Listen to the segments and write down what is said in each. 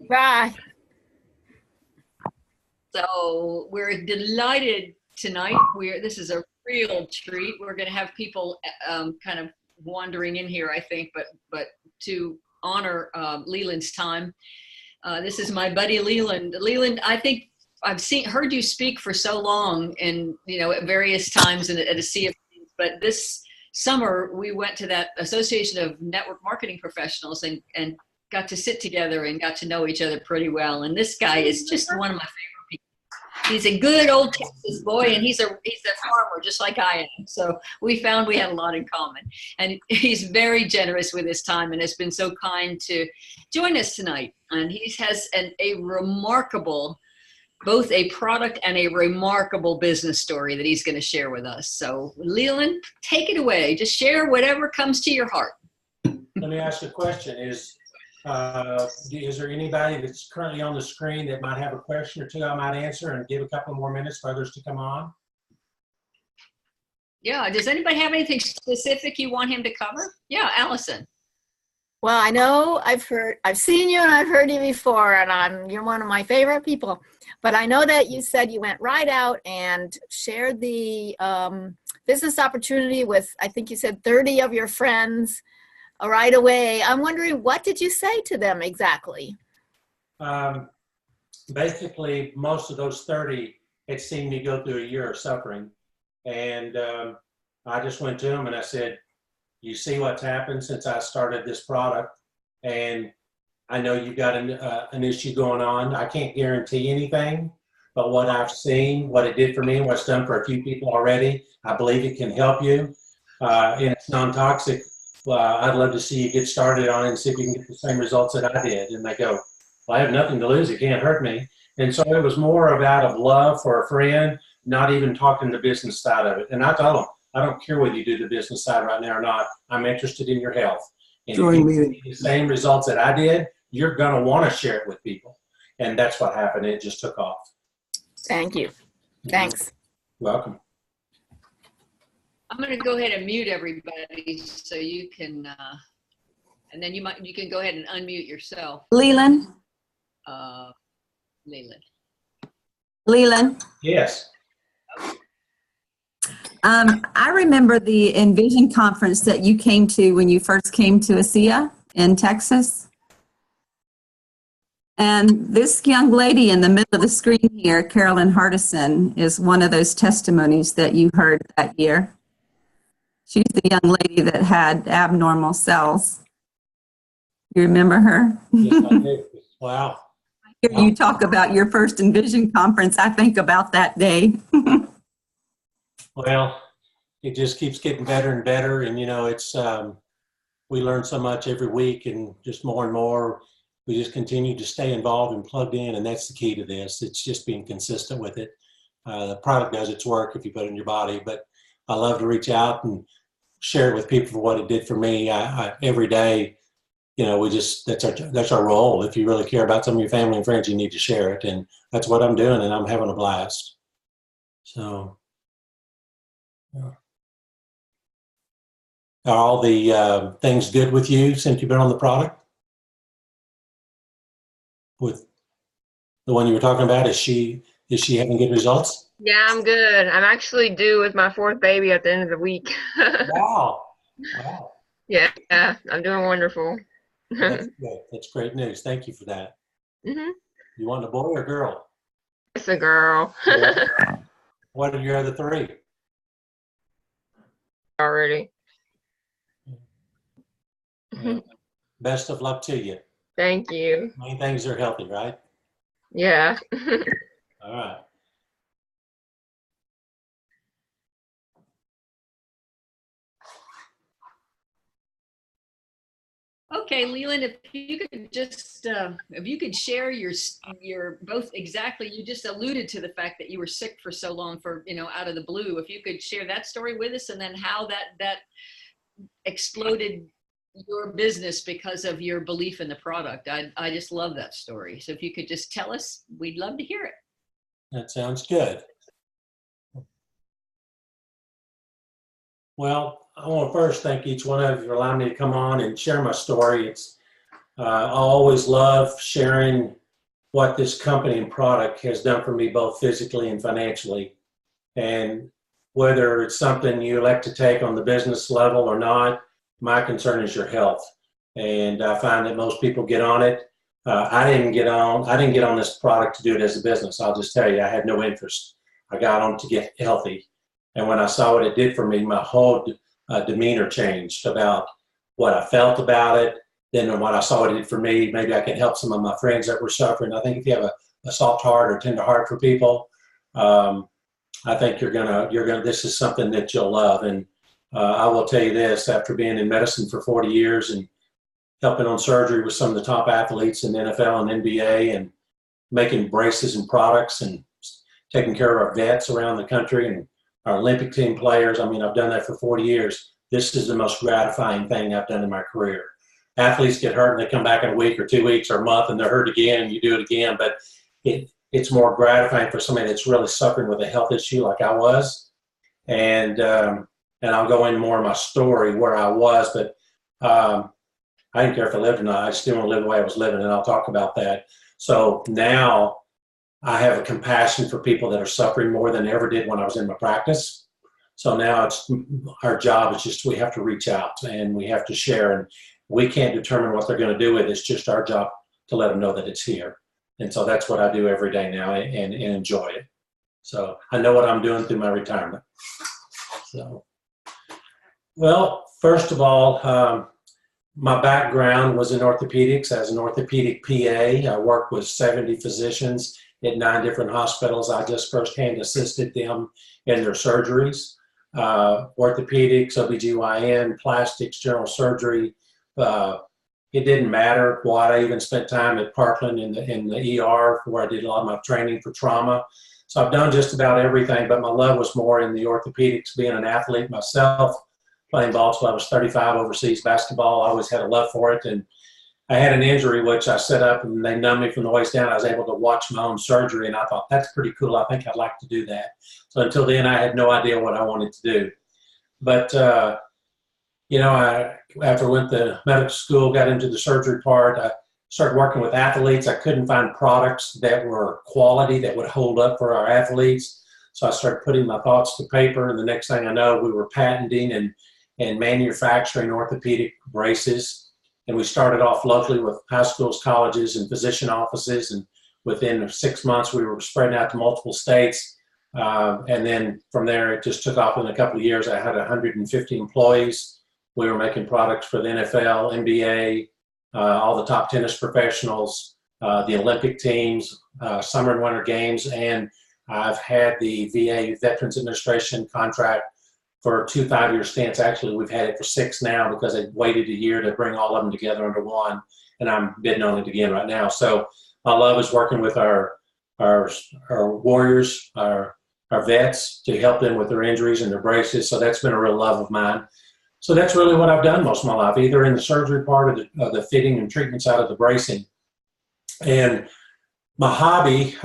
Bye. So we're delighted tonight. This is a real treat. We're going to have people kind of wandering in here, I think, but to honor Leland's time. This is my buddy Leland. Leland, I think I've heard you speak for so long, and at various times at ASEA, but this summer we went to that Association of Network Marketing Professionals and got to sit together and got to know each other pretty well. And this guy is just one of my favorite people. He's a good old Texas boy, and he's a farmer just like I am. So we found we had a lot in common. And he's very generous with his time and has been so kind to join us tonight. And he has a remarkable, both a product and a remarkable business story that he's going to share with us. So Leland, take it away. Just share whatever comes to your heart. Let me ask you a question. Is there anybody that's currently on the screen that might have a question or two I might answer and give a couple more minutes for others to come on? Yeah, does anybody have anything specific you want him to cover? Yeah, Allison. Well, I know I've seen you and I've heard you before, and you're one of my favorite people. But I know that you said you went right out and shared the business opportunity with, I think you said 30 of your friends right away. I'm wondering, what did you say to them exactly? Basically, most of those 30 had seen me go through a year of suffering. And I just went to them and I said, you see what's happened since I started this product, and I know you've got an issue going on. I can't guarantee anything, but what I've seen, what it did for me, and what's done for a few people already, I believe it can help you. And it's non-toxic. I'd love to see you get started on it and see if you can get the same results that I did. And they go, well, I have nothing to lose. It can't hurt me. And so it was more about love for a friend, not even talking the business side of it. And I told them, I don't care whether you do the business side right now or not. I'm interested in your health. And if you get the same results that I did, you're going to want to share it with people. And that's what happened. It just took off. Thank you. Thanks. You're welcome. I'm going to go ahead and mute everybody so you can, and then you can go ahead and unmute yourself. Leland? Leland. Leland? Yes. I remember the Envision conference that you came to when you first came to ASEA in Texas. And this young lady in the middle of the screen here, Carolyn Hardison, is one of those testimonies that you heard that year. She's the young lady that had abnormal cells. You remember her? Yes, I do. Wow. I hear you talk about your first Envision conference. I think about that day. Well, it just keeps getting better and better. And, it's, we learn so much every week, and just more and more, we just continue to stay involved and plugged in. And that's the key to this. It's just being consistent with it. The product does its work if you put it in your body, but I love to reach out and share it with people for what it did for me. Every day, that's our role. If you really care about some of your family and friends, you need to share it. And that's what I'm doing, and I'm having a blast. So. Yeah. Are all the things good with you since you've been on the product? With the one you were talking about, is she having good results? Yeah, I'm good. I'm actually due with my 4th baby at the end of the week. Wow. Wow. Yeah, I'm doing wonderful. That's good. That's great news. Thank you for that. Mm-hmm. You want a boy or girl? It's a girl. What are your other 3? Already. Well, best of luck to you. Thank you. Main things are healthy, right? Yeah. All right. Okay, Leland, if you could share your both exactly, you just alluded to the fact that you were sick for so long out of the blue. If you could share that story with us, and then how that exploded your business because of your belief in the product. I just love that story. So if you could just tell us, we'd love to hear it. That sounds good. Well, I want to first thank each one of you for allowing me to come on and share my story. I always love sharing what this company and product has done for me, both physically and financially. And whether it's something you elect to take on the business level or not, my concern is your health. And I find that most people get on it. I didn't get on this product to do it as a business. I'll just tell you, I had no interest. I got on to get healthy. And when I saw what it did for me, my whole demeanor changed about what I felt about it. Then what I saw what it did for me, maybe I can help some of my friends that were suffering. I think if you have a soft heart or tender heart for people, I think this is something that you'll love. And I will tell you this, after being in medicine for 40 years and helping on surgery with some of the top athletes in the NFL and NBA and making braces and products and taking care of our vets around the country and our Olympic team players. I mean, I've done that for 40 years. This is the most gratifying thing I've done in my career. Athletes get hurt and they come back in a week or 2 weeks or a month and they're hurt again and you do it again. But it's more gratifying for somebody that's really suffering with a health issue like I was. And I'll go into more of my story where I was, but I didn't care if I lived or not. I just didn't want to live the way I was living, and I'll talk about that. So now I have a compassion for people that are suffering more than I ever did when I was in my practice. So now our job is just we have to reach out and we have to share, and we can't determine what they're going to do with it. It's just our job to let them know that it's here. And so that's what I do every day now and enjoy it. So I know what I'm doing through my retirement. So, well, first of all, my background was in orthopedics. As an orthopedic PA, I worked with 70 physicians at 9 different hospitals. I just firsthand assisted them in their surgeries. Orthopedics, OBGYN, plastics, general surgery. It didn't matter what. I even spent time at Parkland in the ER where I did a lot of my training for trauma. So I've done just about everything, but my love was more in the orthopedics, being an athlete myself. Playing ball till I was 35, overseas basketball. I always had a love for it. And I had an injury, which I set up and they numbed me from the waist down. I was able to watch my own surgery and I thought, that's pretty cool. I think I'd like to do that. So until then, I had no idea what I wanted to do. But, after I went to medical school, got into the surgery part, I started working with athletes. I couldn't find products that were quality that would hold up for our athletes. So I started putting my thoughts to paper. And the next thing I know, we were patenting and manufacturing orthopedic braces. And we started off locally with high schools, colleges, and physician offices. And within 6 months, we were spreading out to multiple states. And then from there, it just took off. In a couple of years, I had 150 employees. We were making products for the NFL, NBA, all the top tennis professionals, the Olympic teams, summer and winter games. And I've had the VA Veterans Administration contract for 2 5-year stints. Actually, we've had it for 6 now because they waited a year to bring all of them together under one, and I'm bidding on it again right now. So my love is working with our warriors, our vets, to help them with their injuries and their braces. So that's been a real love of mine. So that's really what I've done most of my life, either in the surgery part of the fitting and treatment side of the bracing. And my hobby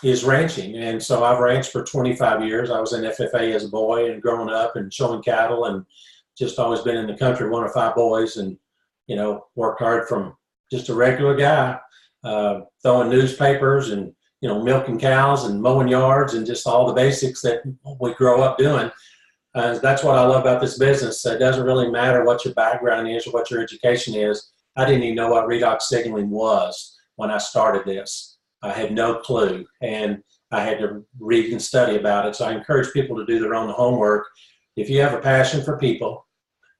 is ranching. And so I've ranched for 25 years. I was in FFA as a boy and growing up and showing cattle and just always been in the country, 1 of 5 boys, and, worked hard from just a regular guy, throwing newspapers and, milking cows and mowing yards and just all the basics that we grow up doing. That's what I love about this business. It doesn't really matter what your background is or what your education is. I didn't even know what redox signaling was when I started this. I had no clue, and I had to read and study about it. So I encourage people to do their own homework. If you have a passion for people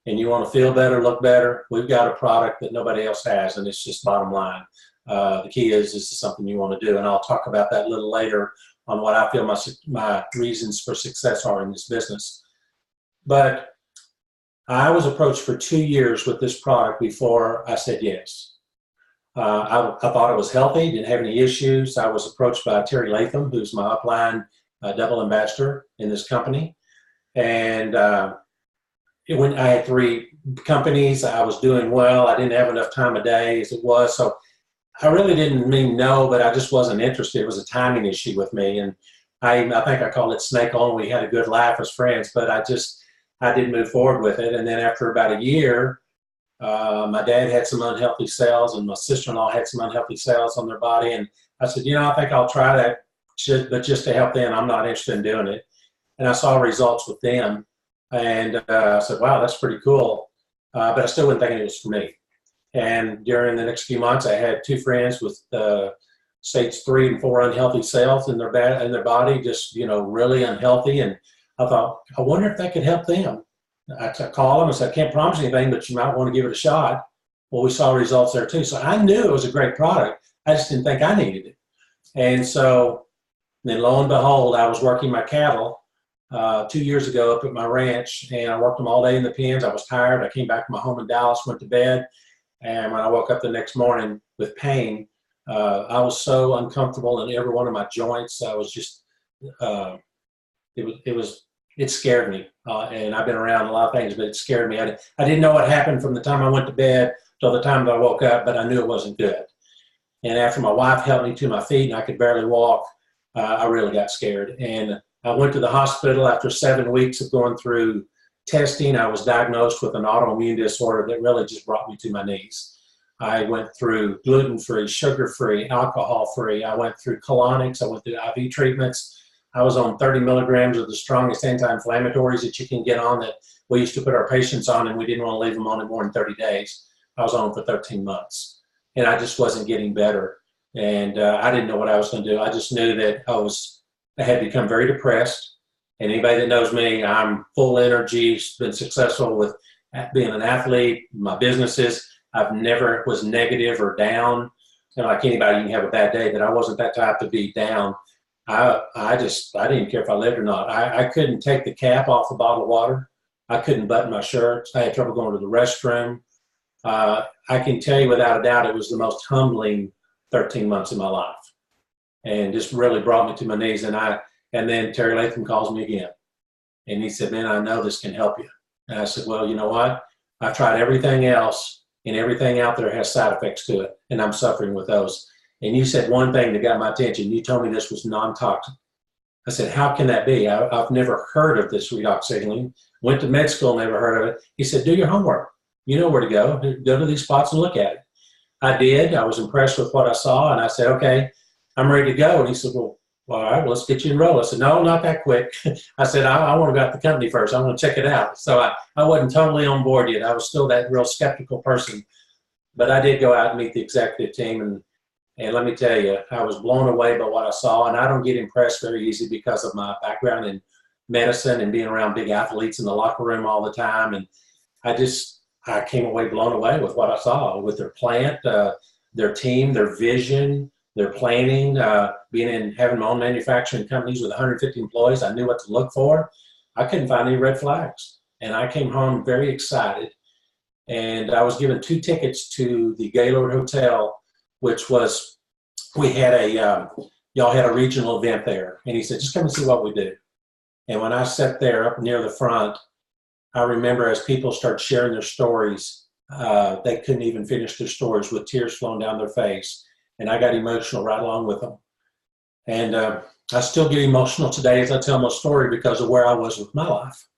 and you want to feel better, look better, we've got a product that nobody else has, and it's just bottom line. The key is this is something you want to do, and I'll talk about that a little later on what I feel my reasons for success are in this business. But I was approached for 2 years with this product before I said yes. I thought it was healthy, didn't have any issues. I was approached by Terry Latham, who's my upline double ambassador in this company. And when I had 3 companies, I was doing well. I didn't have enough time of day as it was. So I really didn't mean no, but I just wasn't interested. It was a timing issue with me. And I think I called it snake on. We had a good laugh as friends, but I didn't move forward with it. And then after about a year, My dad had some unhealthy cells, and my sister-in-law had some unhealthy cells on their body. And I said, I think I'll try that, but just to help them. I'm not interested in doing it. And I saw results with them, and I said, wow, that's pretty cool. But I still wasn't thinking it was for me. And during the next few months, I had 2 friends with stage 3 and 4 unhealthy cells in their body, just really unhealthy. And I thought, I wonder if that could help them. I called them and said, I can't promise anything, but you might want to give it a shot. Well, we saw results there too. So I knew it was a great product. I just didn't think I needed it. And so then lo and behold, I was working my cattle 2 years ago up at my ranch, and I worked them all day in the pens. I was tired. I came back to my home in Dallas, went to bed. And when I woke up the next morning with pain, I was so uncomfortable in every one of my joints. I was just, it scared me. And I've been around a lot of things, but it scared me. I didn't know what happened from the time I went to bed till the time that I woke up, but I knew it wasn't good. And after my wife helped me to my feet and I could barely walk, I really got scared. And I went to the hospital after 7 weeks of going through testing. I was diagnosed with an autoimmune disorder that really just brought me to my knees. I went through gluten-free, sugar-free, alcohol-free. I went through colonics. I went through IV treatments. I was on 30 milligrams of the strongest anti-inflammatories that you can get on that we used to put our patients on, and we didn't want to leave them on it more than 30 days. I was on for 13 months, and I just wasn't getting better. And I didn't know what I was going to do. I just knew that I had become very depressed. And anybody that knows me, I'm full energy, been successful with being an athlete, my businesses. I've never was negative or down. Like anybody, you can have a bad day, but I wasn't that type to be down. I didn't care if I lived or not. I couldn't take the cap off a bottle of water. I couldn't button my shirt. I had trouble going to the restroom. I can tell you without a doubt, it was the most humbling 13 months of my life, and just really brought me to my knees. And then Terry Latham calls me again, and he said, man, I know this can help you. And I said, well, you know what? I've tried everything else, and everything out there has side effects to it, and I'm suffering with those. And you said one thing that got my attention. You told me this was non-toxic. I said, how can that be? I've never heard of this redox signaling. Went to med school, never heard of it. He said, do your homework. You know where to go. Go to these spots and look at it. I did. I was impressed with what I saw, and I said, okay, I'm ready to go. And he said, well, all right, well, let's get you enrolled. I said, no, not that quick. I said, I want to go out the company first. I want to check it out. So I wasn't totally on board yet. I was still that real skeptical person. But I did go out and meet the executive team, and let me tell you, I was blown away by what I saw. And I don't get impressed very easy because of my background in medicine and being around big athletes in the locker room all the time. And I came away blown away with what I saw, with their plant, their team, their vision, their planning, having my own manufacturing companies with 150 employees. I knew what to look for. I couldn't find any red flags. And I came home very excited. And I was given 2 tickets to the Gaylord Hotel, which was, y'all had a regional event there. And he said, just come and see what we do. And when I sat there up near the front, I remember as people start sharing their stories, they couldn't even finish their stories with tears flowing down their face. And I got emotional right along with them. And I still get emotional today as I tell my story because of where I was with my life.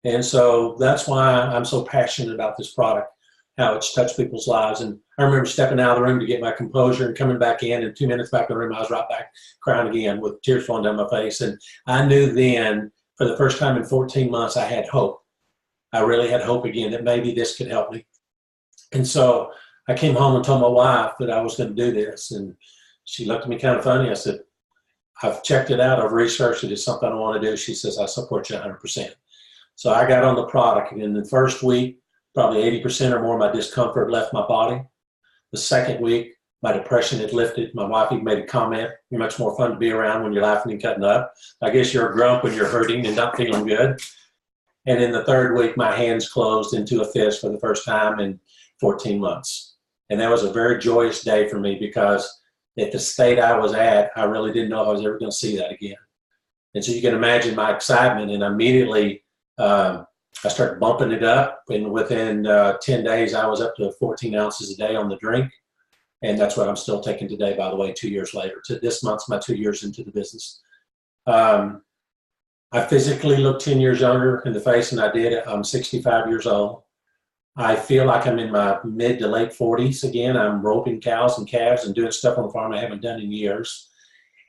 And so that's why I'm so passionate about this product, how it's touched people's lives. And I remember stepping out of the room to get my composure and coming back in, and 2 minutes back in the room, I was right back crying again with tears flowing down my face. And I knew then, for the first time in 14 months, I had hope. I really had hope again that maybe this could help me. And so I came home and told my wife that I was going to do this. And she looked at me kind of funny. I said, I've checked it out. I've researched it. It's something I want to do. She says, I support you 100%. So I got on the product. And in the first week, probably 80% or more of my discomfort left my body. The second week, my depression had lifted. My wife even made a comment, you're much more fun to be around when you're laughing and cutting up. I guess you're a grump when you're hurting and not feeling good. And in the third week, my hands closed into a fist for the first time in 14 months. And that was a very joyous day for me because at the state I was at, I really didn't know if I was ever going to see that again. And so you can imagine my excitement. And immediately I started bumping it up. And within 10 days, I was up to 14 ounces a day on the drink. And that's what I'm still taking today, by the way, 2 years later. This month's my 2 years into the business. I physically look 10 years younger in the face than I did. I'm 65 years old. I feel like I'm in my mid to late 40s again. I'm roping cows and calves and doing stuff on the farm I haven't done in years.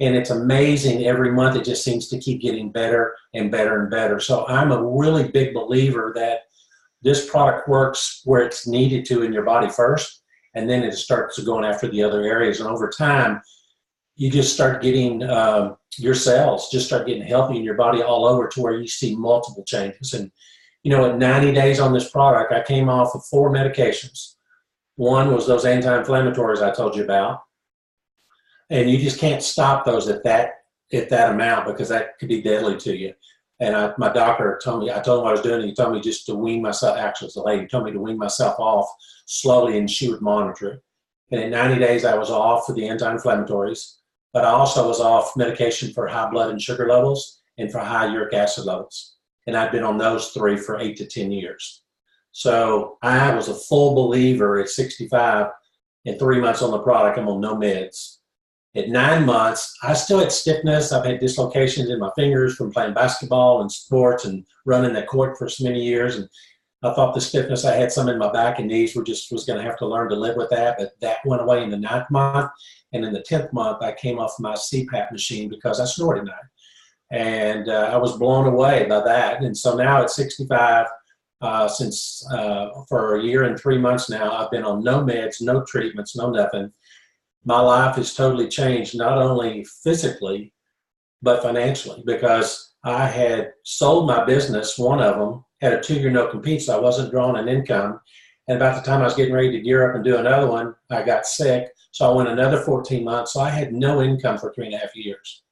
And it's amazing every month. It just seems to keep getting better and better and better. So I'm a really big believer that this product works where it's needed to in your body first, and then it starts going after the other areas. And over time, you just start getting your cells just start getting healthy in your body all over to where you see multiple changes. And, at 90 days on this product, I came off of 4 medications. One was those anti-inflammatories I told you about. And you just can't stop those at that amount, because that could be deadly to you. And my doctor told me, I told him what I was doing, and he told me just to wean myself, actually it's the lady, told me to wean myself off slowly, and she would monitor it. And in 90 days, I was off for the anti-inflammatories, but I also was off medication for high blood and sugar levels and for high uric acid levels. And I've been on those 3 for 8 to 10 years. So I was a full believer at 65, and 3 months on the product, I'm on no meds. At 9 months, I still had stiffness. I've had dislocations in my fingers from playing basketball and sports and running the court for so many years. And I thought the stiffness, I had some in my back and knees, was going to have to learn to live with that. But that went away in the 9th month. And in the 10th month, I came off my CPAP machine because I snort at night. And I was blown away by that. And so now at 65, for a year and 3 months now, I've been on no meds, no treatments, no nothing. My life has totally changed, not only physically, but financially, because I had sold my business. One of them had a 2-year no-compete, so I wasn't drawing an income. And about the time I was getting ready to gear up and do another one, I got sick. So I went another 14 months. So I had no income for 3.5 years.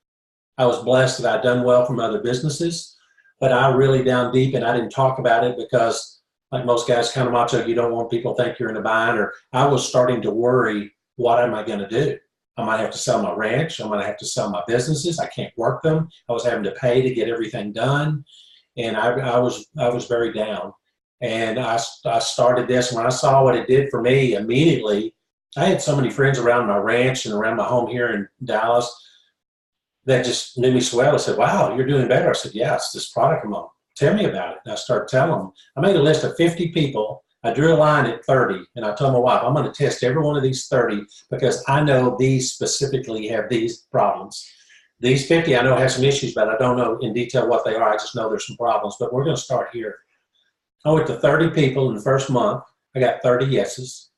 I was blessed that I'd done well from other businesses, but I really down deep, and I didn't talk about it because, like most guys, kind of macho, you don't want people to think you're in a bind. Or I was starting to worry, what am I going to do? I might have to sell my ranch. I might have to sell my businesses. I can't work them. I was having to pay to get everything done. And I was very down. And I started this. When I saw what it did for me immediately, I had so many friends around my ranch and around my home here in Dallas that just knew me so well. I said, wow, you're doing better. I said, yeah, it's this product I'm on. Tell me about it. And I started telling them. I made a list of 50 people. I drew a line at 30, and I told my wife, I'm going to test every one of these 30 because I know these specifically have these problems. These 50 I know have some issues, but I don't know in detail what they are. I just know there's some problems, but we're going to start here. I went to 30 people in the first month. I got 30 yeses,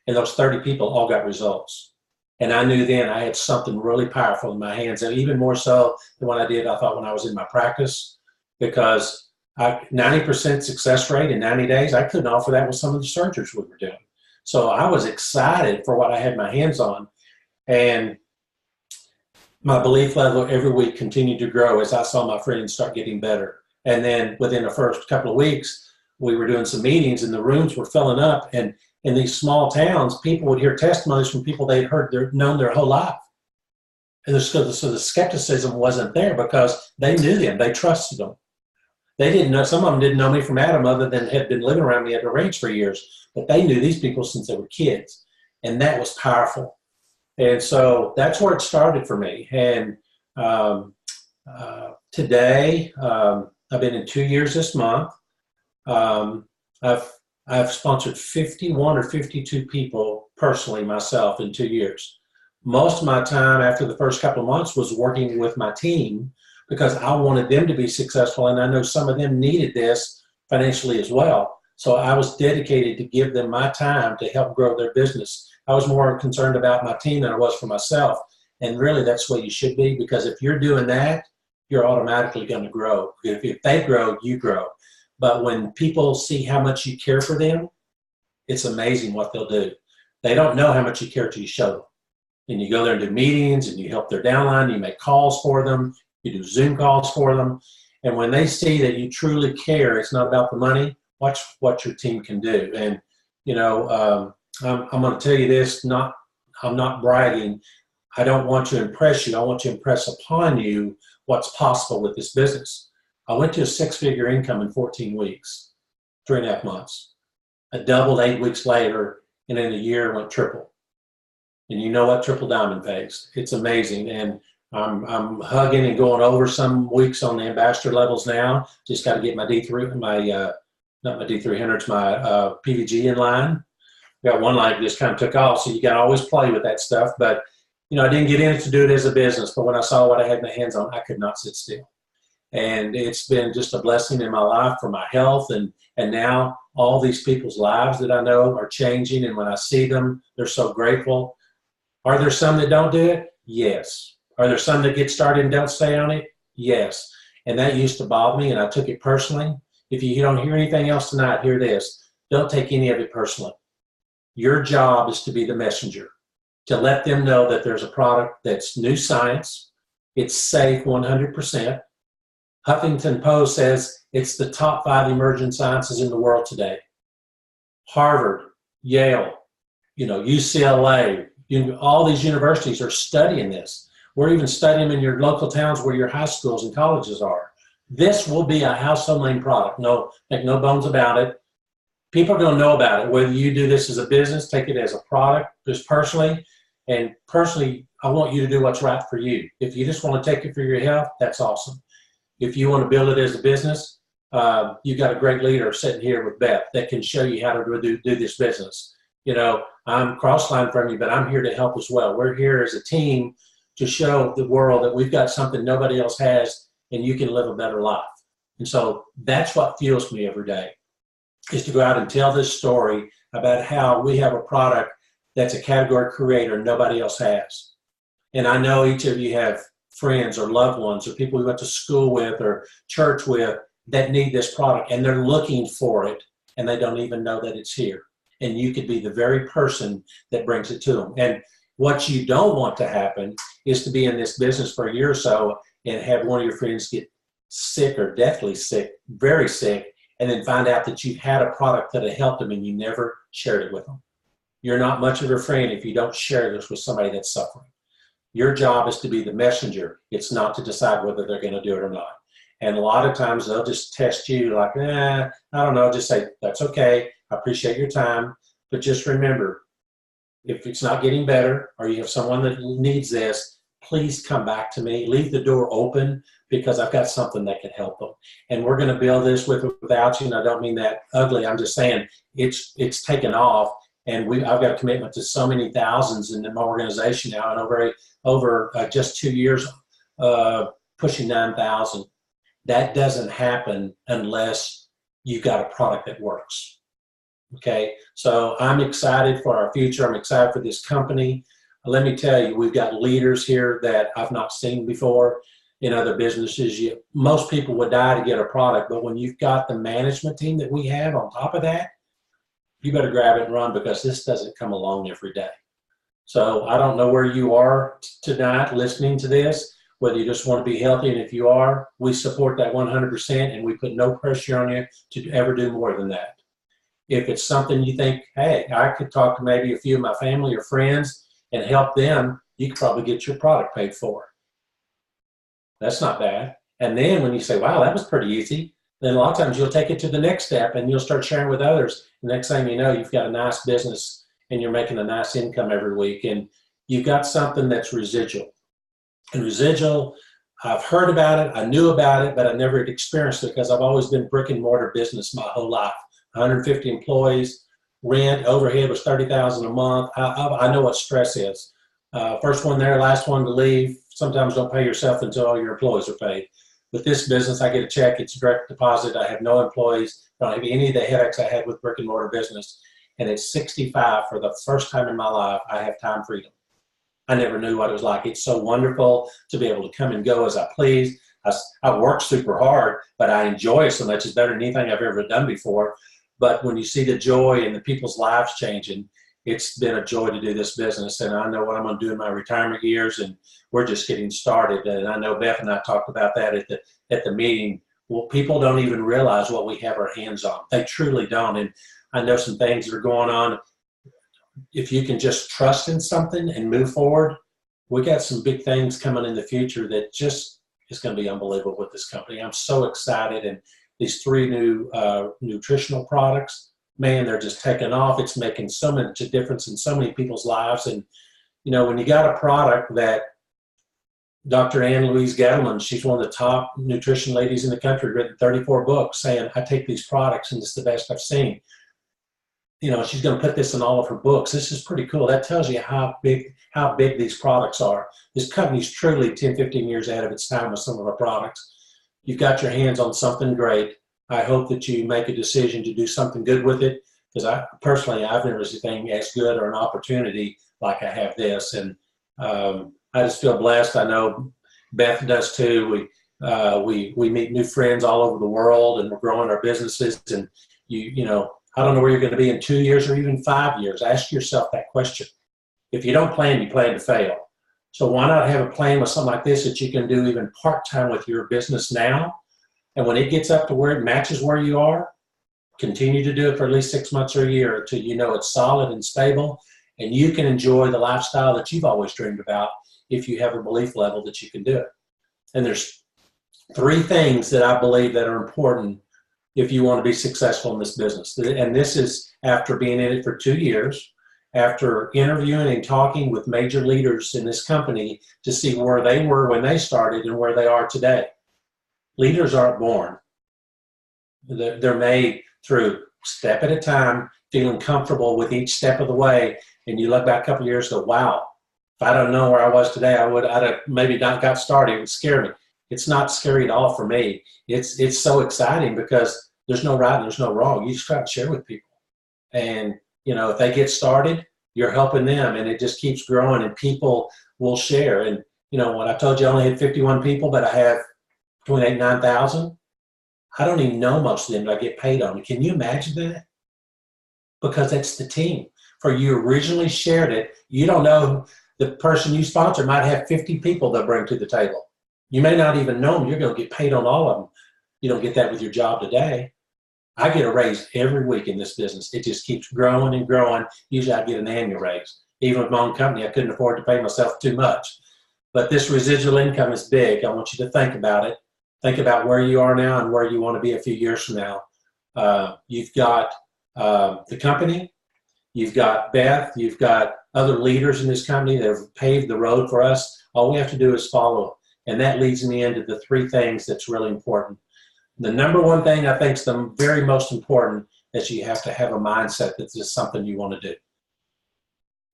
and those 30 people all got results. And I knew then I had something really powerful in my hands, and even more so than what I did, I thought, when I was in my practice, because 90% success rate in 90 days, I couldn't offer that with some of the surgeries we were doing. So I was excited for what I had my hands on. And my belief level every week continued to grow as I saw my friends start getting better. And then within the first couple of weeks, we were doing some meetings and the rooms were filling up. And in these small towns, people would hear testimonies from people they'd known their whole life. And so the skepticism wasn't there because they knew them. They trusted them. They didn't know, some of them didn't know me from Adam other than had been living around me at the ranch for years, but they knew these people since they were kids. And that was powerful. And so that's where it started for me. And today, I've been in 2 years this month. I've sponsored 51 or 52 people personally myself in 2 years. Most of my time after the first couple of months was working with my team, because I wanted them to be successful, and I know some of them needed this financially as well. So I was dedicated to give them my time to help grow their business. I was more concerned about my team than I was for myself. And really, that's the way you should be, because if you're doing that, you're automatically going to grow. If they grow, you grow. But when people see how much you care for them, it's amazing what they'll do. They don't know how much you care till you show them. And you go there and do meetings, and you help their downline, you make calls for them, you do Zoom calls for them. And when they see that you truly care, it's not about the money, watch what your team can do. And, I'm going to tell you this, I'm not bragging. I don't want to impress you. I want to impress upon you what's possible with this business. I went to a 6-figure income in 14 weeks, 3.5 months. I doubled 8 weeks later, and in a year went triple. And you know what triple diamond pays. It's amazing. And I'm hugging and going over some weeks on the ambassador levels now. Just got to get my D3, my not my D300s, my PVG inline. Got one line that just kind of took off, so you got to always play with that stuff. But, I didn't get in to do it as a business, but when I saw what I had my hands on, I could not sit still. And it's been just a blessing in my life for my health. And now all these people's lives that I know are changing. And when I see them, they're so grateful. Are there some that don't do it? Yes. Are there some that get started and don't stay on it? Yes. And that used to bother me, and I took it personally. If you don't hear anything else tonight, hear this. Don't take any of it personally. Your job is to be the messenger, to let them know that there's a product that's new science, it's safe 100%. Huffington Post says it's the top 5 emerging sciences in the world today. Harvard, Yale, UCLA, all these universities are studying this. We're even studying them in your local towns where your high schools and colleges are. This will be a household name product. Make no bones about it. People are going to know about it. Whether you do this as a business, take it as a product, just personally. And personally, I want you to do what's right for you. If you just want to take it for your health, that's awesome. If you want to build it as a business, you've got a great leader sitting here with Beth that can show you how to do this business. I'm cross-line from you, but I'm here to help as well. We're here as a team to show the world that we've got something nobody else has, and you can live a better life. And so that's what fuels me every day, is to go out and tell this story about how we have a product that's a category creator nobody else has. And I know each of you have friends or loved ones or people we went to school with or church with that need this product, and they're looking for it, and they don't even know that it's here. And you could be the very person that brings it to them. And what you don't want to happen is to be in this business for a year or so and have one of your friends get sick or deathly sick, very sick, and then find out that you've had a product that had helped them and you never shared it with them. You're not much of a friend if you don't share this with somebody that's suffering. Your job is to be the messenger. It's not to decide whether they're going to do it or not. And a lot of times they'll just test you like, I don't know, just say, that's okay. I appreciate your time. But just remember, if it's not getting better or you have someone that needs this, please come back to me. Leave the door open because I've got something that can help them. And we're going to build this with or without you. And I don't mean that ugly. I'm just saying it's taken off. And I've got a commitment to so many thousands in my organization now, and over just 2 years, pushing 9,000. That doesn't happen unless you've got a product that works. Okay, so I'm excited for our future. I'm excited for this company. Let me tell you, we've got leaders here that I've not seen before in other businesses. Most people would die to get a product, but when you've got the management team that we have on top of that, you better grab it and run, because this doesn't come along every day. So I don't know where you are tonight listening to this, whether you just want to be healthy, and if you are, we support that 100%, and we put no pressure on you to ever do more than that. If it's something you think, hey, I could talk to maybe a few of my family or friends and help them, you could probably get your product paid for. That's not bad. And then when you say, wow, that was pretty easy, then a lot of times you'll take it to the next step and you'll start sharing with others. The next thing you know, you've got a nice business and you're making a nice income every week, and you've got something that's residual. And residual, I've heard about it, I knew about it, but I never had experienced it because I've always been brick and mortar business my whole life. 150 employees, rent, overhead was $30,000 a month. I know what stress is. First one there, last one to leave. Sometimes don't pay yourself until all your employees are paid. With this business, I get a check, it's direct deposit. I have no employees. I don't have any of the headaches I had with brick and mortar business. And at 65, for the first time in my life, I have time freedom. I never knew what it was like. It's so wonderful to be able to come and go as I please. I work super hard, but I enjoy it so much. It's better than anything I've ever done before. But when you see the joy and the people's lives changing, it's been a joy to do this business. And I know what I'm going to do in my retirement years, and we're just getting started. And I know Beth and I talked about that at the meeting. Well, people don't even realize what we have our hands on. They truly don't. And I know some things that are going on. If you can just trust in something and move forward, we got some big things coming in the future that just is going to be unbelievable with this company. I'm so excited. And these 3 new nutritional products, man, they're just taking off. It's making so much a difference in so many people's lives. And, when you got a product that Dr. Ann Louise Gettleman, she's one of the top nutrition ladies in the country, written 34 books saying, I take these products and it's the best I've seen. You know, she's going to put this in all of her books. This is pretty cool. That tells you how big these products are. This company's truly 10, 15 years ahead of its time with some of our products. You've got your hands on something great. I hope that you make a decision to do something good with it, because I've never seen anything as good or an opportunity like I have this. And I just feel blessed. I know Beth does too. We meet new friends all over the world, and we're growing our businesses. And you know, I don't know where you're going to be in 2 years or even 5 years. Ask yourself that question. If you don't plan, you plan to fail. So why not have a plan with something like this that you can do even part-time with your business now? And when it gets up to where it matches where you are, continue to do it for at least 6 months or a year until you know it's solid and stable, and you can enjoy the lifestyle that you've always dreamed about if you have a belief level that you can do it. And there's 3 things that I believe that are important if you want to be successful in this business. And this is after being in it for 2 years, after interviewing and talking with major leaders in this company to see where they were when they started and where they are today. Leaders aren't born. They're made through step at a time, feeling comfortable with each step of the way. And you look back a couple of years and go, wow, if I don't know where I was today, I'd have maybe not got started. It would scare me. It's not scary at all for me. It's so exciting because there's no right and there's no wrong. You just try to share with people. And, you know, if they get started, you're helping them, and it just keeps growing, and people will share. And, you know, when I told you I only had 51 people, but I have between 8,000 and 9,000, I don't even know most of them that I get paid on. Can you imagine that? Because that's the team. For you originally shared it, you don't know the person you sponsor might have 50 people they'll bring to the table. You may not even know them. You're going to get paid on all of them. You don't get that with your job today. I get a raise every week in this business. It just keeps growing and growing. Usually I get an annual raise. Even with my own company, I couldn't afford to pay myself too much. But this residual income is big. I want you to think about it. Think about where you are now and where you want to be a few years from now. You've got the company. You've got Beth. You've got other leaders in this company that have paved the road for us. All we have to do is follow. And that leads me into the 3 things that's really important. The number one thing I think is the very most important is you have to have a mindset that this is something you want to do.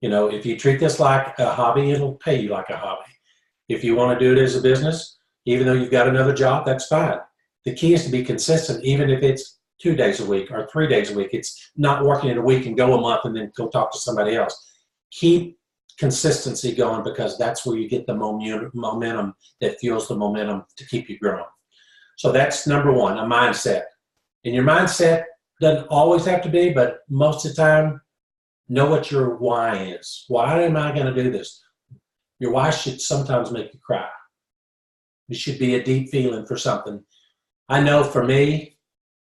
You know, if you treat this like a hobby, it'll pay you like a hobby. If you want to do it as a business, even though you've got another job, that's fine. The key is to be consistent, even if it's 2 days a week or 3 days a week. It's not working in a week and go a month and then go talk to somebody else. Keep consistency going, because that's where you get the momentum that fuels the momentum to keep you growing. So that's number one, a mindset. And your mindset doesn't always have to be, but most of the time, know what your why is. Why am I going to do this? Your why should sometimes make you cry. It should be a deep feeling for something. I know for me,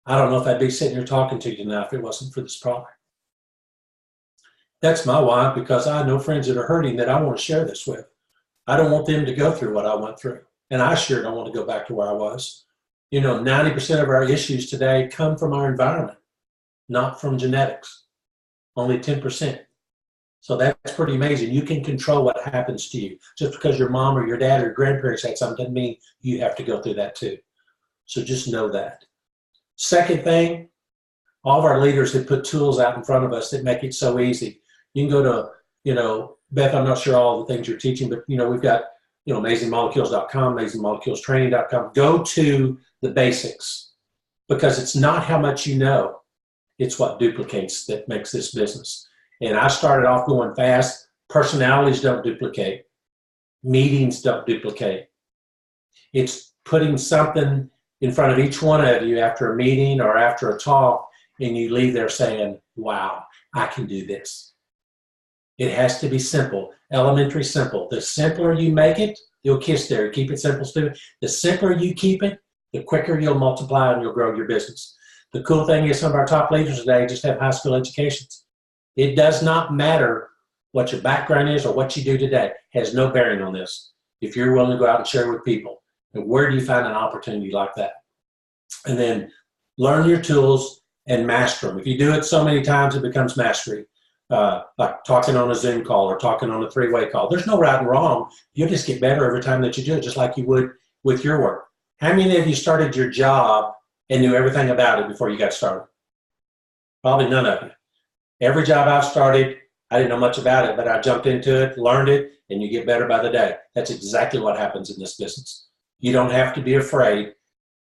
I don't know if I'd be sitting here talking to you now if it wasn't for this product. That's my why, because I know friends that are hurting that I want to share this with. I don't want them to go through what I went through. And I sure don't want to go back to where I was. You know, 90% of our issues today come from our environment, not from genetics. Only 10%. So that's pretty amazing. You can control what happens to you. Just because your mom or your dad or your grandparents had something doesn't mean you have to go through that too. So just know that. Second thing, all of our leaders have put tools out in front of us that make it so easy. You can go to, you know, Beth, I'm not sure all the things you're teaching, but, you know, we've got, you know, amazingmolecules.com, amazingmoleculestraining.com. Go to the basics, because it's not how much you know. It's what duplicates that makes this business. And I started off going fast. Personalities don't duplicate. Meetings don't duplicate. It's putting something in front of each one of you after a meeting or after a talk, and you leave there saying, wow, I can do this. It has to be simple, elementary simple. The simpler you make it, you'll kiss there. Keep it simple, stupid. The simpler you keep it, the quicker you'll multiply and you'll grow your business. The cool thing is some of our top leaders today just have high school educations. It does not matter what your background is or what you do today. It has no bearing on this. If you're willing to go out and share with people, and where do you find an opportunity like that? And then learn your tools and master them. If you do it so many times, it becomes mastery. like talking on a Zoom call or talking on a three-way call. There's no right and wrong. You'll just get better every time that you do it, just like you would with your work. How many of you started your job and knew everything about it before you got started? Probably none of you. Every job I've started, I didn't know much about it, but I jumped into it, learned it, and you get better by the day. That's exactly what happens in this business. You don't have to be afraid.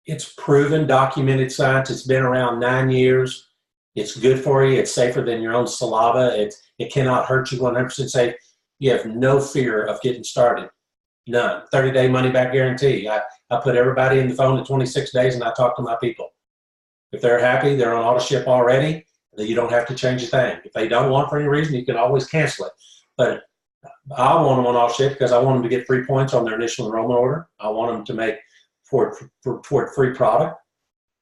It's proven, documented science. It's been around 9 years. It's good for you. It's safer than your own saliva. It cannot hurt you 100% safe. You have no fear of getting started. None. 30-day money-back guarantee. I put everybody in the phone in 26 days, and I talk to my people. If they're happy, they're on auto ship already, then you don't have to change a thing. If they don't want for any reason, you can always cancel it. But I want them on auto ship because I want them to get 3 points on their initial enrollment order. I want them to make toward free product.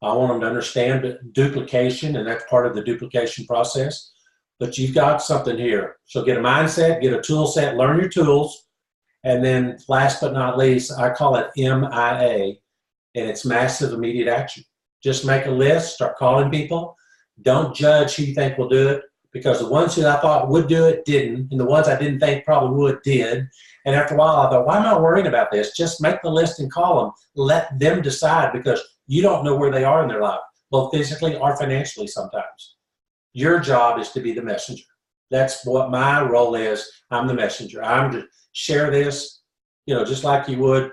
I want them to understand duplication, and that's part of the duplication process. But you've got something here. So get a mindset, get a tool set, learn your tools, and then last but not least, I call it MIA, and it's massive immediate action. Just make a list, start calling people. Don't judge who you think will do it, because the ones who I thought would do it didn't, and the ones I didn't think probably would did. And after a while, I thought, why am I worrying about this? Just make the list and call them. Let them decide, because you don't know where they are in their life, both physically or financially sometimes. Your job is to be the messenger. That's what my role is. I'm the messenger. I'm to share this, just like you would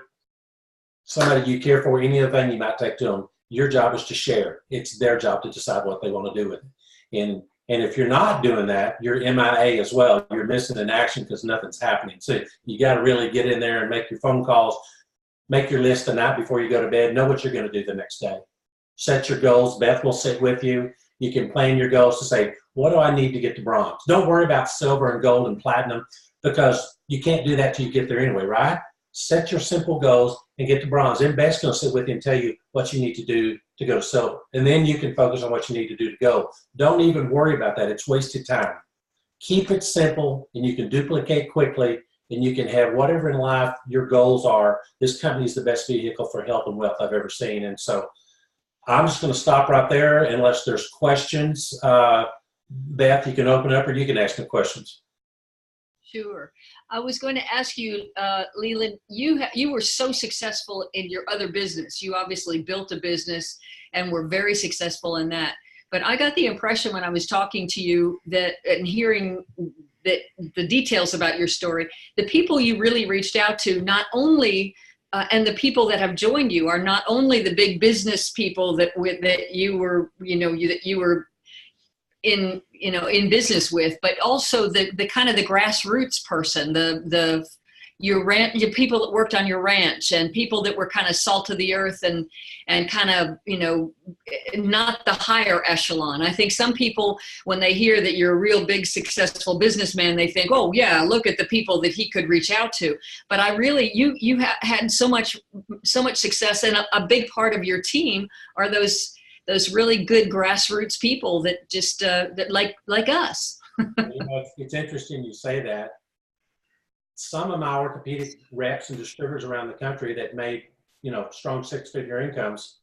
somebody you care for, any other thing you might take to them. Your job is to share. It's their job to decide what they want to do with it. And if you're not doing that, you're MIA as well. You're missing an action because nothing's happening. So you got to really get in there and make your phone calls, make your list the night before you go to bed, know what you're going to do the next day. Set your goals. Beth will sit with you. You can plan your goals to say, what do I need to get to bronze? Don't worry about silver and gold and platinum, because you can't do that till you get there anyway, right? Set your simple goals and get to bronze. Then Beth's going to sit with you and tell you what you need to do to go to silver. And then you can focus on what you need to do to go. Don't even worry about that. It's wasted time. Keep it simple, and you can duplicate quickly, and you can have whatever in life your goals are. This company is the best vehicle for health and wealth I've ever seen. And so I'm just going to stop right there unless there's questions. Beth, you can open up, or you can ask them questions. Sure. I was going to ask you, Leland, you were so successful in your other business. You obviously built a business and were very successful in that. But I got the impression when I was talking to you that, and hearing that the details about your story, the people you really reached out to, not only and the people that have joined you are not only the big business people that you were in business with, but also the kind of the grassroots person, your people that worked on your ranch, and people that were kind of salt of the earth and kind of, not the higher echelon. I think some people, when they hear that you're a real big successful businessman, they think, oh yeah, look at the people that he could reach out to. But I really, you had so much success, and a big part of your team are those really good grassroots people that just that like us. It's interesting you say that. Some of my orthopedic reps and distributors around the country that made strong six-figure incomes,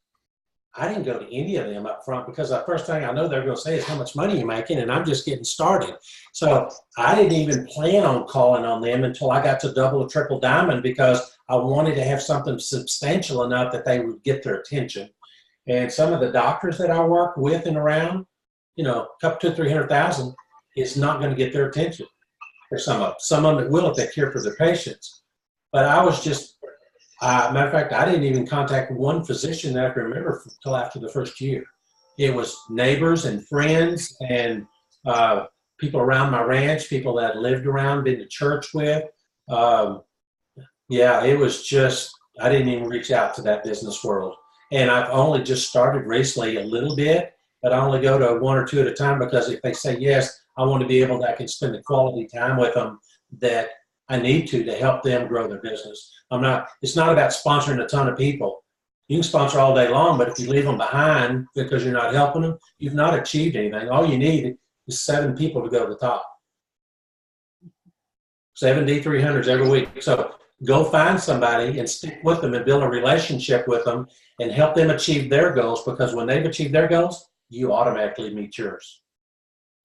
I didn't go to any of them up front, because the first thing I know they're going to say is how much money you're making, and I'm just getting started. So I didn't even plan on calling on them until I got to double or triple diamond, because I wanted to have something substantial enough that they would get their attention. And some of the doctors that I work with and around, a couple, 200,000-300,000 is not going to get their attention. There's some of them that will if they care for their patients. But I was just, matter of fact, I didn't even contact one physician that I can remember until after the first year. It was neighbors and friends and people around my ranch, people that lived around, been to church with. It was just, I didn't even reach out to that business world. And I've only just started recently a little bit, but I only go to one or two at a time, because if they say yes, I want to be able to, I can spend the quality time with them that I need to help them grow their business. It's not about sponsoring a ton of people. You can sponsor all day long, but if you leave them behind because you're not helping them, you've not achieved anything. All you need is 7 people to go to the top. 7 D300s every week. So go find somebody and stick with them and build a relationship with them and help them achieve their goals, because when they've achieved their goals, you automatically meet yours.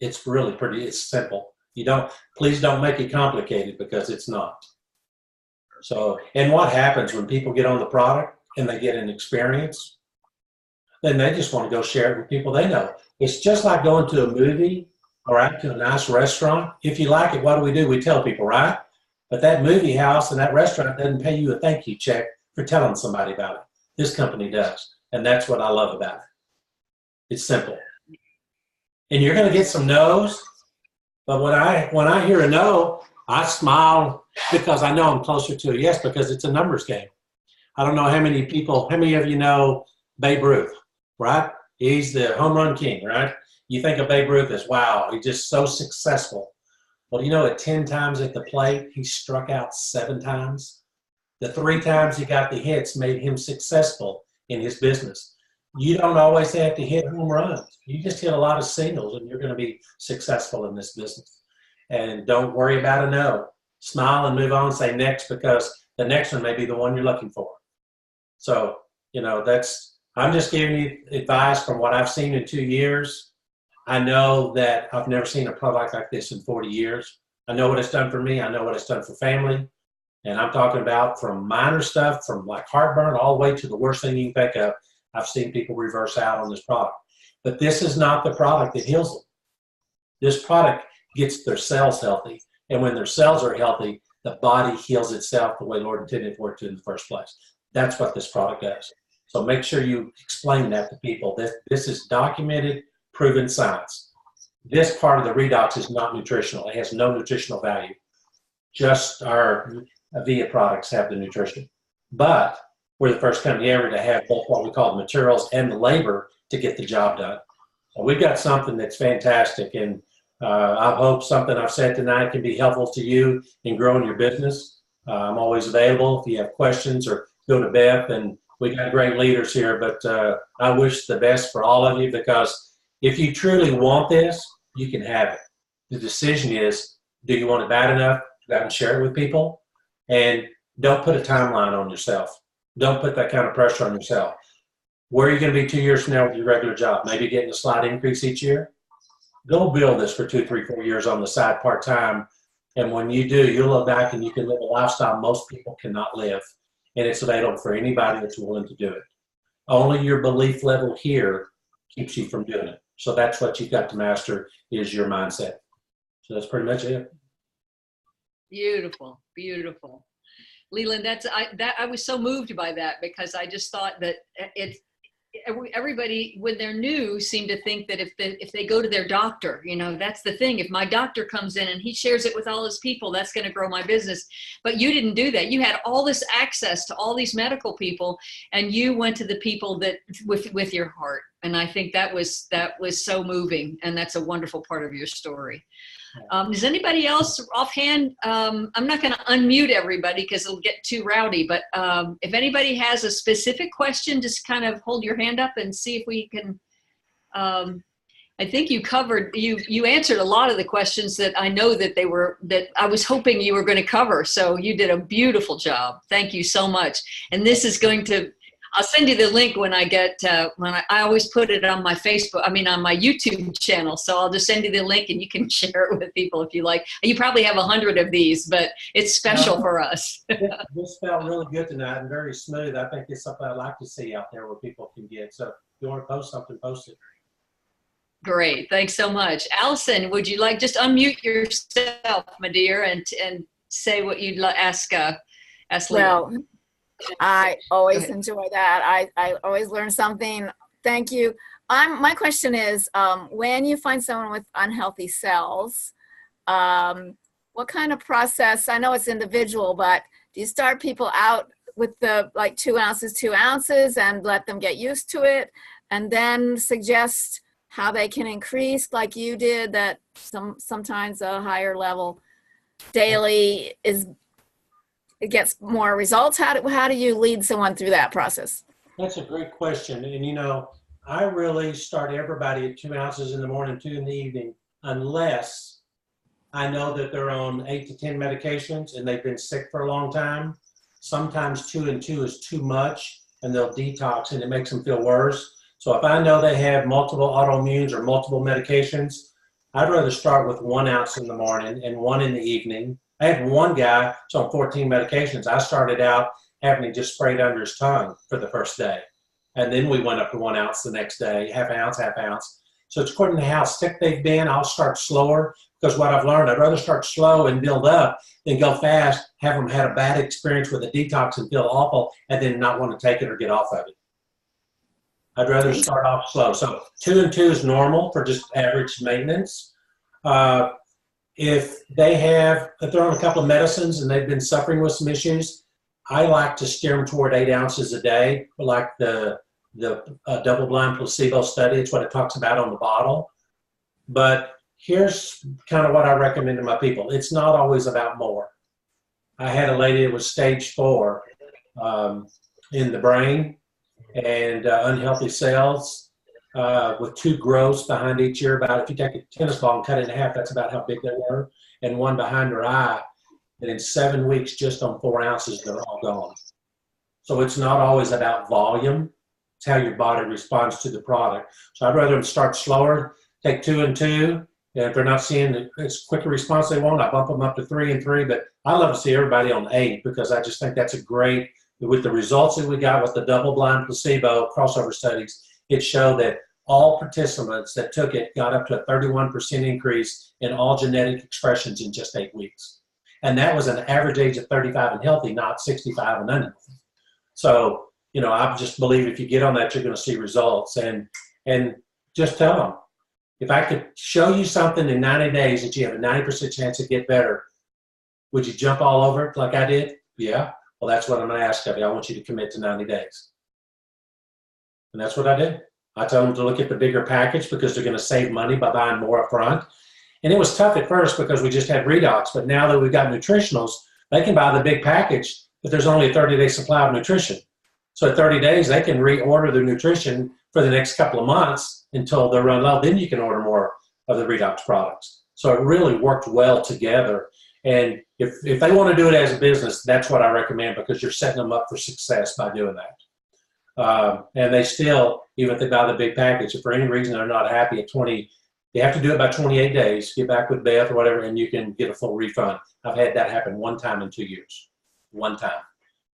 It's really it's simple. Please don't make it complicated, because it's not. So, and what happens when people get on the product and they get an experience, then they just want to go share it with people they know. It's just like going to a movie or out to a nice restaurant. If you like it, what do? We tell people, right? But that movie house and that restaurant doesn't pay you a thank you check for telling somebody about it. This company does. And that's what I love about it. It's simple. And you're going to get some no's. But when I hear a no, I smile, because I know I'm closer to a yes, because it's a numbers game. I don't know how many of you know Babe Ruth, right? He's the home run king, right? You think of Babe Ruth as, wow, he's just so successful. Well, you know, at 10 times at the plate, he struck out 7 times. The 3 times he got the hits made him successful in his business. You don't always have to hit home runs. You just hit a lot of singles and you're going to be successful in this business. And don't worry about a no. Smile and move on, say next, because the next one may be the one you're looking for. So, you know, I'm just giving you advice from what I've seen in 2 years. I know that I've never seen a product like this in 40 years. I know what it's done for me. I know what it's done for family. And I'm talking about from minor stuff, from like heartburn, all the way to the worst thing you can think of. I've seen people reverse out on this product. But this is not the product that heals them. This product gets their cells healthy. And when their cells are healthy, the body heals itself the way Lord intended for it to in the first place. That's what this product does. So make sure you explain that to people. This is documented, proven science. This part of the redox is not nutritional. It has no nutritional value. Just our ASEA products have the nutrition. But we're the first company ever to have both what we call the materials and the labor to get the job done. So we've got something that's fantastic, and I hope something I've said tonight can be helpful to you in growing your business. I'm always available if you have questions, or go to Beth, and we got great leaders here, but I wish the best for all of you, because if you truly want this, you can have it. The decision is, do you want it bad enough to go out and share it with people? And don't put a timeline on yourself. Don't put that kind of pressure on yourself. Where are you going to be 2 years from now with your regular job? Maybe getting a slight increase each year? Go build this for 2, 3, 4 years on the side part-time. And when you do, you'll look back and you can live a lifestyle most people cannot live. And it's available for anybody that's willing to do it. Only your belief level here keeps you from doing it. So that's what you've got to master, is your mindset. So that's pretty much it. Beautiful, beautiful. Leland, I was so moved by that, because I just thought that everybody, when they're new, seem to think that if they go to their doctor, you know, that's the thing. If my doctor comes in and he shares it with all his people, that's going to grow my business. But you didn't do that. You had all this access to all these medical people, and you went to the people that with your heart. And I think that was so moving, and that's a wonderful part of your story. Does anybody else offhand? I'm not going to unmute everybody because it'll get too rowdy, but if anybody has a specific question, just kind of hold your hand up and see if we can. I think you answered a lot of the questions that I know that I was hoping you were going to cover. So you did a beautiful job. Thank you so much. And this is going to, I'll send you the link when I get, I always put it on my on my YouTube channel. So I'll just send you the link and you can share it with people if you like. You probably have 100 of these, but it's special for us. This felt really good tonight and very smooth. I think it's something I'd like to see out there where people can get. So if you want to post something, post it. Great. Thanks so much. Allison, would you like just unmute yourself, my dear, and say what you'd ask Leland? Well, I always enjoy that. I always learn something. Thank you. My question is, when you find someone with unhealthy cells, what kind of process, I know it's individual, but do you start people out with the 2 ounces and let them get used to it, and then suggest how they can increase like you did, that sometimes a higher level daily it gets more results? How do you lead someone through that process? That's a great question. And I really start everybody at 2 ounces in the morning, 2 in the evening, unless I know that they're on 8 to 10 medications and they've been sick for a long time. Sometimes 2 and 2 is too much and they'll detox and it makes them feel worse. So if I know they have multiple autoimmunes or multiple medications, I'd rather start with 1 ounce in the morning and 1 in the evening. I had one guy, so on 14 medications, I started out having him just sprayed under his tongue for the first day. And then we went up to 1 ounce the next day, half ounce, half ounce. So it's according to how sick they've been. I'll start slower because what I've learned, I'd rather start slow and build up than go fast, have them had a bad experience with a detox and feel awful, and then not want to take it or get off of it. I'd rather start off slow. So 2 and 2 is normal for just average maintenance. If they're on a couple of medicines and they've been suffering with some issues, I like to steer them toward 8 ounces a day, like the double-blind placebo study. It's what it talks about on the bottle. But here's kind of what I recommend to my people. It's not always about more. I had a lady that was stage 4 in the brain and unhealthy cells with 2 growths behind each ear. About if you take a tennis ball and cut it in half, that's about how big they were, and 1 behind her eye. And in 7 weeks, just on 4 ounces, they're all gone. So it's not always about volume. It's how your body responds to the product. So I'd rather them start slower, take 2 and 2. And if they're not seeing as quick a response they want, I bump them up to 3 and 3. But I love to see everybody on 8 because I just think that's a great, with the results that we got with the double-blind placebo crossover studies, it showed that all participants that took it got up to a 31% increase in all genetic expressions in just 8 weeks. And that was an average age of 35 and healthy, not 65 and unhealthy. So, I just believe if you get on that, you're going to see results. And just tell them, if I could show you something in 90 days that you have a 90% chance to get better, would you jump all over it like I did? Yeah. Well, that's what I'm going to ask of you. I want you to commit to 90 days. And that's what I did. I told them to look at the bigger package because they're going to save money by buying more up front. And it was tough at first because we just had redox. But now that we've got nutritionals, they can buy the big package, but there's only a 30-day supply of nutrition. So at 30 days, they can reorder their nutrition for the next couple of months until they're run low. Then you can order more of the redox products. So it really worked well together. And if they want to do it as a business, that's what I recommend because you're setting them up for success by doing that. And they still, even if they buy the big package, if for any reason they're not happy at 20, they have to do it by 28 days, get back with Beth or whatever, and you can get a full refund. I've had that happen 1 time in 2 years. 1 time.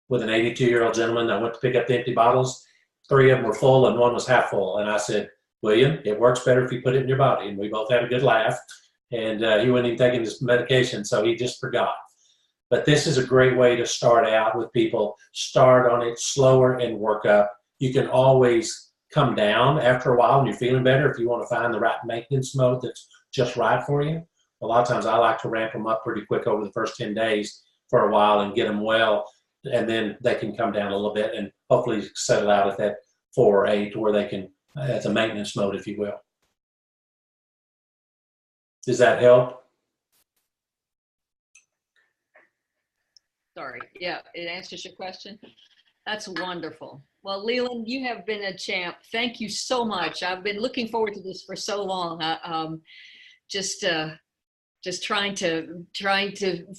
With an 82-year-old gentleman, I went to pick up the empty bottles. 3 of them were full and 1 was half full. And I said, William, it works better if you put it in your body. And we both had a good laugh. And he wasn't even taking his medication, so he just forgot. But this is a great way to start out with people. Start on it slower and work up. You can always come down after a while when you're feeling better if you want to find the right maintenance mode that's just right for you. A lot of times I like to ramp them up pretty quick over the first 10 days for a while and get them well, and then they can come down a little bit and hopefully settle out at that 4 or 8 where they can, as a maintenance mode, if you will. Does that help? Sorry. Yeah, it answers your question. That's wonderful. Well, Leland, you have been a champ. Thank you so much. I've been looking forward to this for so long. Just trying to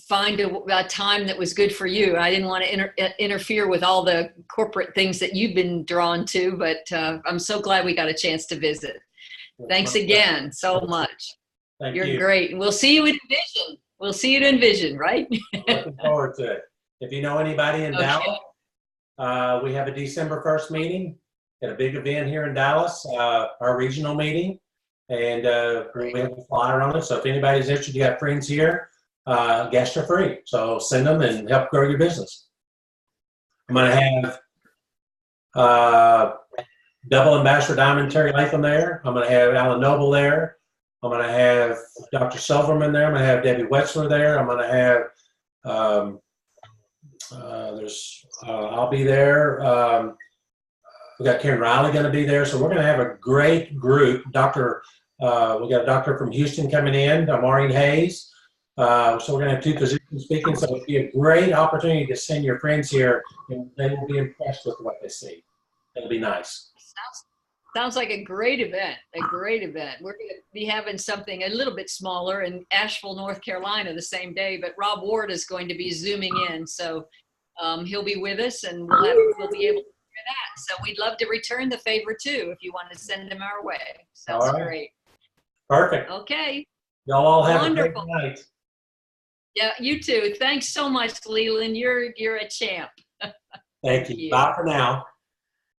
find a time that was good for you. I didn't want to interfere with all the corporate things that you've been drawn to, but I'm so glad we got a chance to visit. Thanks again so much. Thank You're you. great. We'll see you in Vision. We'll see you in Vision, right? Looking forward to it. If you know anybody in Okay. Dallas, we have a December 1st meeting at a big event here in Dallas, our regional meeting, and we have a flyer on it. So if anybody's interested, you got friends here, guests are free. So send them and help grow your business. I'm going to have Double Ambassador Diamond Terry Latham there. I'm going to have Alan Noble there. I'm going to have Dr. Silverman there. I'm going to have Debbie Wetzler there. I'm going to have, I'll be there. We got Karen Riley going to be there. So we're going to have a great group. We got a doctor from Houston coming in, Maureen Hayes. So we're going to have 2 physicians speaking. So it'll be a great opportunity to send your friends here, and they will be impressed with what they see. It'll be nice. Sounds like a great event, We're going to be having something a little bit smaller in Asheville, North Carolina the same day, but Rob Ward is going to be Zooming in. So he'll be with us and we'll be able to hear that. So we'd love to return the favor too, if you want to send them our way. Sounds great. Perfect. Okay. Y'all all have Wonderful. a great night. Yeah, you too. Thanks so much, Leland. You're a champ. Thank you. Bye for now.